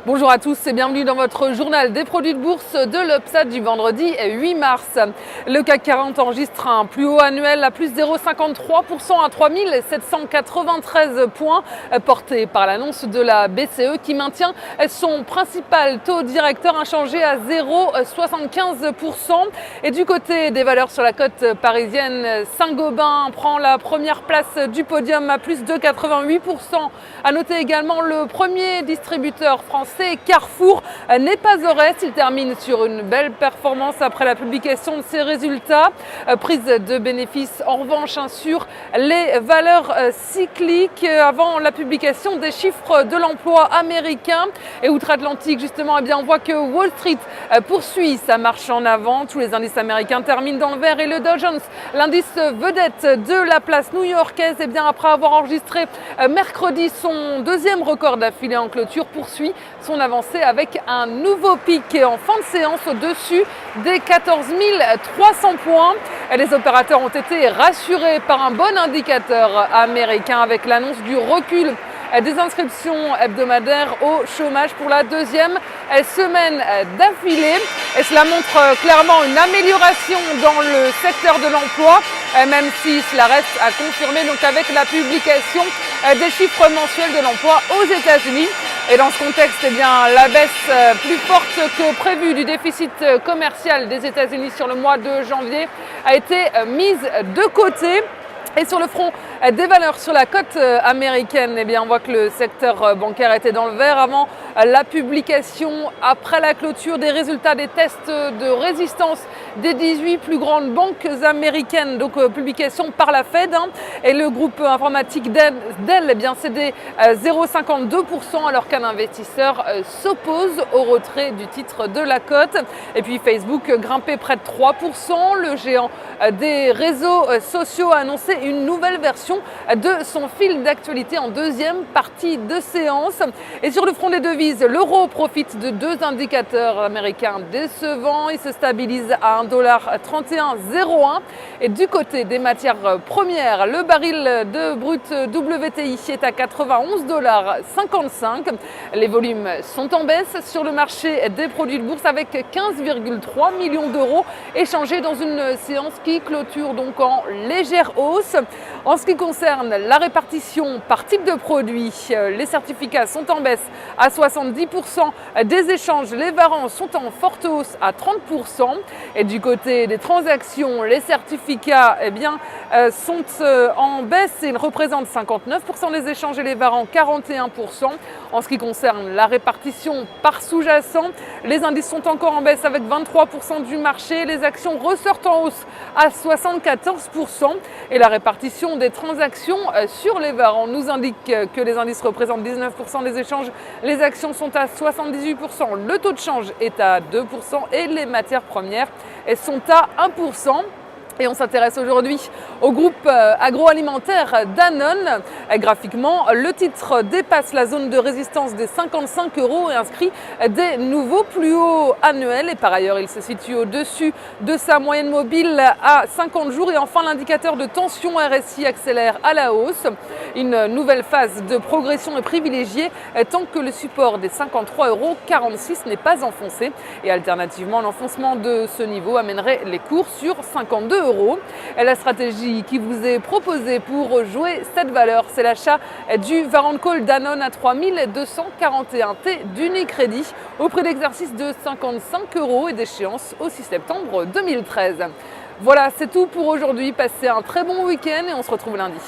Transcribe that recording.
Bonjour à tous et bienvenue dans votre journal des produits de bourse de l'Upsat du vendredi 8 mars. Le CAC 40 enregistre un plus haut annuel à plus 0,53% à 3793 points, porté par l'annonce de la BCE qui maintient son principal taux directeur inchangé à 0,75%. Et du côté des valeurs sur la côte parisienne, Saint-Gobain prend la première place du podium à plus de 88%. À noter également le premier distributeur français, Carrefour, n'est pas au reste. Il termine sur une belle performance après la publication de ses résultats. Prise de bénéfices en revanche sur les valeurs cycliques avant la publication des chiffres de l'emploi américain. Et outre-Atlantique, justement, on voit que Wall Street poursuit sa marche en avant. Tous les indices américains terminent dans le vert et le Dow Jones, l'indice vedette de la place new-yorkaise, après avoir enregistré mercredi son deuxième record d'affilée en clôture, poursuit son avancée avec un nouveau pic en fin de séance au-dessus des 14 300 points. Les opérateurs ont été rassurés par un bon indicateur américain avec l'annonce du recul des inscriptions hebdomadaires au chômage pour la deuxième semaine d'affilée. Et cela montre clairement une amélioration dans le secteur de l'emploi, même si cela reste à confirmer donc avec la publication des chiffres mensuels de l'emploi aux États-Unis. Et dans ce contexte, la baisse plus forte que prévue du déficit commercial des États-Unis sur le mois de janvier a été mise de côté. Et sur le front des valeurs sur la côte américaine, on voit que le secteur bancaire était dans le vert avant la publication, après la clôture des résultats des tests de résistance des 18 plus grandes banques américaines, donc publication par la Fed. Et le groupe informatique Dell cédé 0,52% alors qu'un investisseur s'oppose au retrait du titre de la cote. Et puis Facebook grimpé près de 3%. Le géant des réseaux sociaux a annoncé une nouvelle version de son fil d'actualité en deuxième partie de séance. Et sur le front des devises, l'euro profite de deux indicateurs américains décevants. Il se stabilise à 1,3101 $. Et du côté des matières premières, le baril de brut WTI est à 91,55 $. Les volumes sont en baisse sur le marché des produits de bourse avec 15,3 millions d'euros échangés dans une séance qui clôture donc en légère hausse. En ce qui concerne la répartition par type de produit, les certificats sont en baisse à 70% des échanges. Les varants sont en forte hausse à 30%. Et du côté des transactions, les certificats sont en baisse et ils représentent 59% des échanges et les varants 41%. En ce qui concerne la répartition par sous-jacent, les indices sont encore en baisse avec 23% du marché. Les actions ressortent en hausse à 74%. Et la répartition des transactions sur les varants nous indique que les indices représentent 19% des échanges. Les actions sont à 78%. Le taux de change est à 2% et les matières premières sont à 1%. Et on s'intéresse aujourd'hui au groupe agroalimentaire Danone. Graphiquement, le titre dépasse la zone de résistance des 55 € et inscrit des nouveaux plus hauts annuels. Et par ailleurs, il se situe au-dessus de sa moyenne mobile à 50 jours. Et enfin, l'indicateur de tension RSI accélère à la hausse. Une nouvelle phase de progression est privilégiée tant que le support des 53,46 € n'est pas enfoncé. Et alternativement, l'enfoncement de ce niveau amènerait les cours sur 52 €. Et la stratégie qui vous est proposée pour jouer cette valeur, c'est l'achat du Varant Call Danone à 3241 T d'Unicredit au prix d'exercice de 55 € et d'échéance au 6 septembre 2013. Voilà, c'est tout pour aujourd'hui. Passez un très bon week-end et on se retrouve lundi.